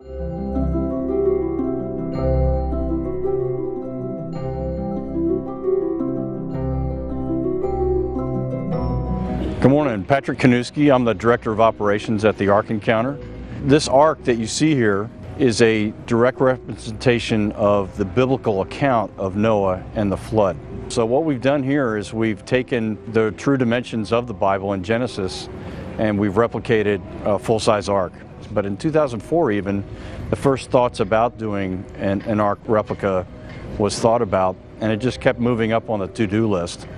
Good morning, Patrick Kanuski. I'm the Director of Operations at the Ark Encounter. This ark that you see here is a direct representation of the biblical account of Noah and the flood. So what we've done here is we've taken the true dimensions of the Bible in Genesis and we've replicated a full-size ark. But in 2004 even, the first thoughts about doing an ark replica was thought about, and it just kept moving up on the to-do list.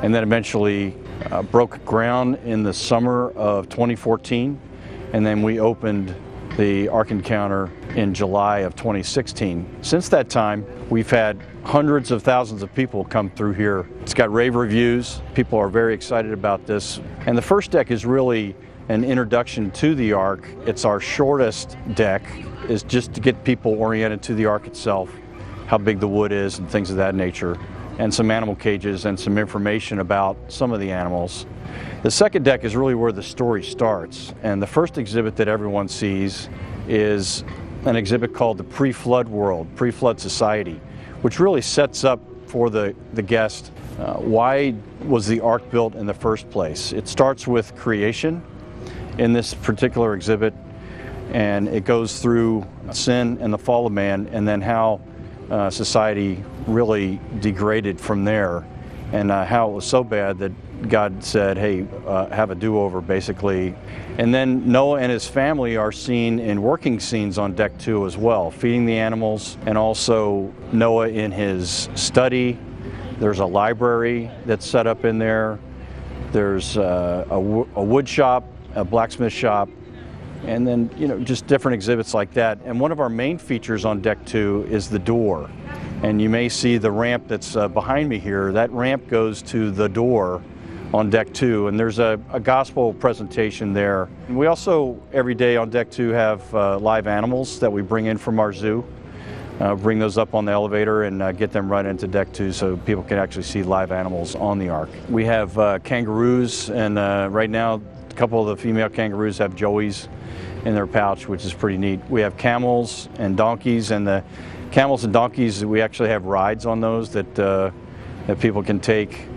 And then eventually broke ground in the summer of 2014, and then we opened the Ark Encounter in July of 2016. Since that time, we've had hundreds of thousands of people come through here. It's got rave reviews. People are very excited about this. And the first deck is really an introduction to the Ark. It's our shortest deck, is just to get people oriented to the Ark itself, how big the wood is and things of that nature, and some animal cages and some information about some of the animals. The second deck is really where the story starts, and the first exhibit that everyone sees is an exhibit called the Pre-Flood World, Pre-Flood Society, which really sets up for the guest why was the Ark built in the first place. It starts with creation in this particular exhibit, and it goes through sin and the fall of man, and then how society really degraded from there, and how it was so bad that God said, hey, have a do-over, basically. And then Noah and his family are seen in working scenes on deck 2 as well, feeding the animals, and also Noah in his study. There's a library that's set up in there. There's a wood shop, a blacksmith shop, and then, you know, just different exhibits like that. And one of our main features on deck 2 is the door. And you may see the ramp that's behind me here. That ramp goes to the door on deck 2, and there's a gospel presentation there. And we also, every day on deck 2, have live animals that we bring in from our zoo. Bring those up on the elevator and get them right into deck 2 so people can actually see live animals on the Ark. We have kangaroos, and right now a couple of the female kangaroos have joeys in their pouch, which is pretty neat. We have camels and donkeys, and the camels and donkeys, we actually have rides on those that people can take.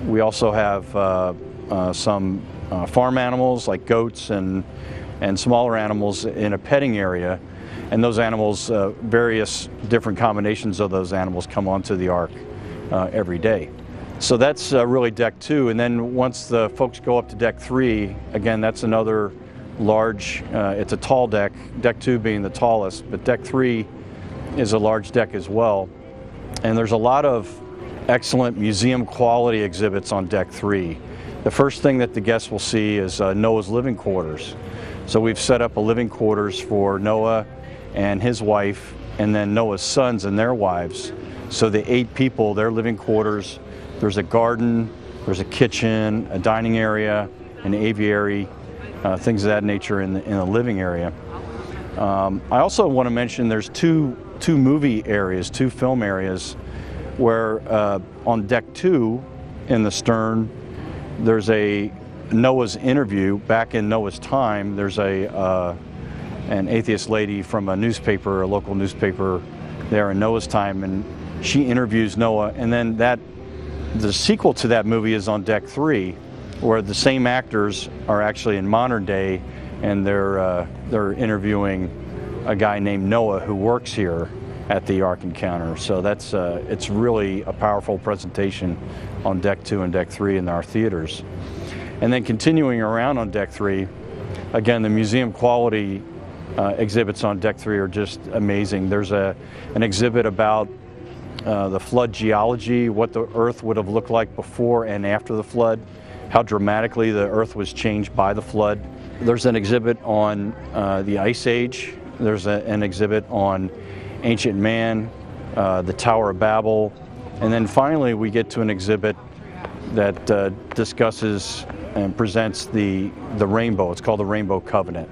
We also have some farm animals like goats and smaller animals in a petting area, and those animals, various different combinations of those animals come onto the Ark every day. So that's really deck 2, and then once the folks go up to deck 3, again, that's another large, it's a tall deck, deck 2 being the tallest, but deck 3 is a large deck as well. And there's a lot of excellent museum quality exhibits on deck 3. The first thing that the guests will see is Noah's living quarters. So we've set up a living quarters for Noah and his wife, and then Noah's sons and their wives. So the 8 people, their living quarters. There's a garden, there's a kitchen, a dining area, an aviary, things of that nature in the living area. I also want to mention there's two movie areas, 2 film areas, where on deck 2 in the stern, there's a Noah's interview. Back in Noah's time, there's an atheist lady from a newspaper, a local newspaper there in Noah's time, and she interviews Noah, and then the sequel to that movie is on deck 3, where the same actors are actually in modern day, and they're interviewing a guy named Noah who works here at the Ark Encounter. So that's it's really a powerful presentation on deck 2 and deck 3 in our theaters. And then continuing around on deck 3, again, the museum quality exhibits on deck 3 are just amazing. There's an exhibit about the flood geology, what the earth would have looked like before and after the flood, how dramatically the earth was changed by the flood. There's an exhibit on the Ice Age. There's an exhibit on ancient man, the Tower of Babel, and then finally we get to an exhibit that discusses and presents the rainbow. It's called the Rainbow Covenant,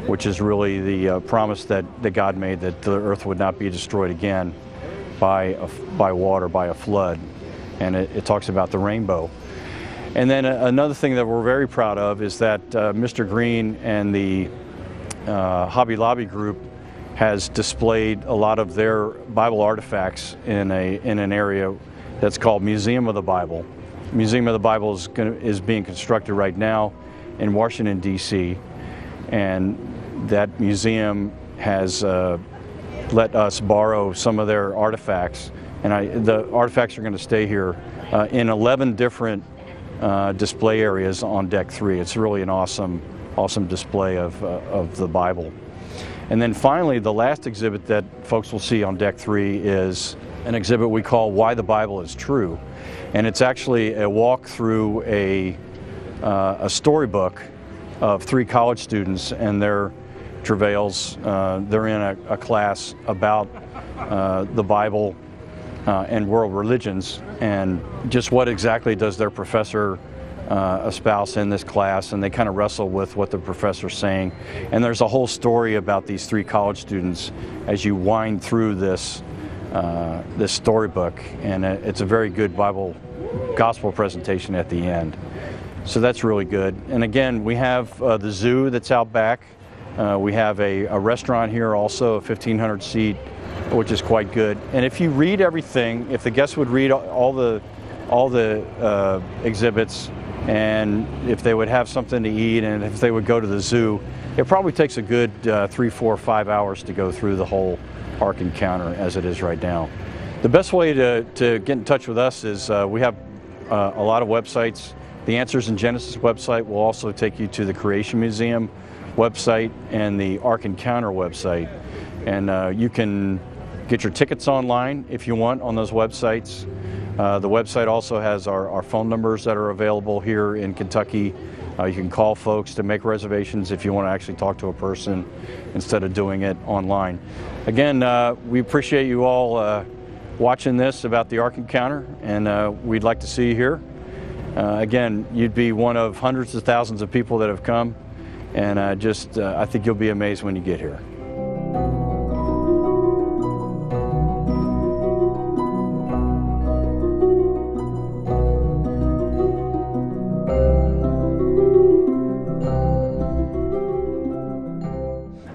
which is really the promise that God made that the earth would not be destroyed again by water, by a flood, and it talks about the rainbow. And then another thing that we're very proud of is that Mr. Green and the Hobby Lobby group has displayed a lot of their Bible artifacts in an area that's called Museum of the Bible. Museum of the Bible is being constructed right now in Washington, D.C., and that museum has let us borrow some of their artifacts, and the artifacts are going to stay here in 11 different display areas on Deck 3. It's really an awesome display of the Bible. And then finally, the last exhibit that folks will see on Deck 3 is an exhibit we call Why the Bible is True. And it's actually a walk through a storybook of 3 college students and their travails. They're in a class about the Bible and world religions, and just what exactly does their professor espouse in this class, and they kind of wrestle with what the professor's saying. And there's a whole story about these 3 college students as you wind through this storybook, and it's a very good gospel presentation at the end. So that's really good. And again, we have the zoo that's out back. We have a restaurant here also, a 1,500 seat, which is quite good. And if you read everything, if the guests would read all the exhibits, and if they would have something to eat, and if they would go to the zoo, it probably takes a good 3, 4, 5 hours to go through the whole Ark Encounter as it is right now. The best way to get in touch with us is we have a lot of websites. The Answers in Genesis website will also take you to the Creation Museum website and the Ark Encounter website. And you can get your tickets online if you want on those websites. The website also has our phone numbers that are available here in Kentucky. You can call folks to make reservations if you want to actually talk to a person instead of doing it online. Again, we appreciate you all watching this about the Ark Encounter, and we'd like to see you here. Again, you'd be one of hundreds of thousands of people that have come, and I think you'll be amazed when you get here.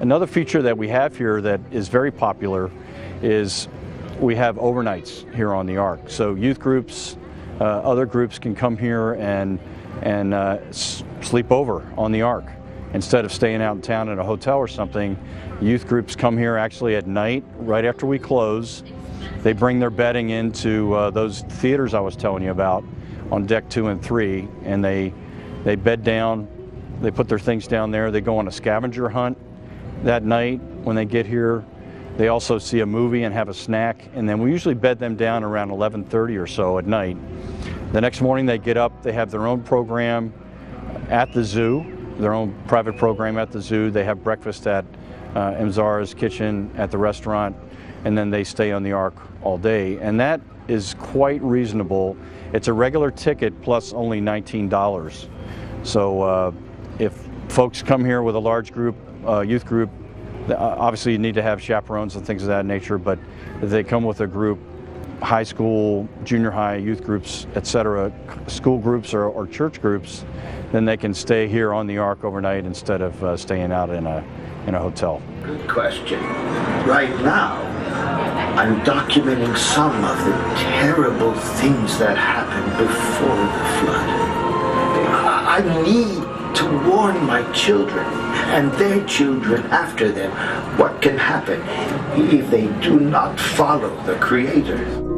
Another feature that we have here that is very popular is we have overnights here on the Ark. So youth groups, other groups can come here and sleep over on the Ark. Instead of staying out in town at a hotel or something, youth groups come here actually at night, right after we close. They bring their bedding into those theaters I was telling you about on Deck 2 and 3, and they bed down, they put their things down there, they go on a scavenger hunt that night when they get here. They also see a movie and have a snack, and then we usually bed them down around 11:30 or so at night. The next morning they get up, they have their own program at the zoo, their own private program at the zoo. They have breakfast at Zara's kitchen at the restaurant, and then they stay on the Ark all day. And that is quite reasonable. It's a regular ticket plus only $19. So if folks come here with a large group, youth group, obviously you need to have chaperones and things of that nature, but if they come with a group, high school, junior high, youth groups, etc., school groups or church groups, then they can stay here on the Ark overnight instead of staying out in a hotel. Good question. Right now, I'm documenting some of the terrible things that happened before the flood. I need to warn my children and their children after them what can happen if they do not follow the Creator.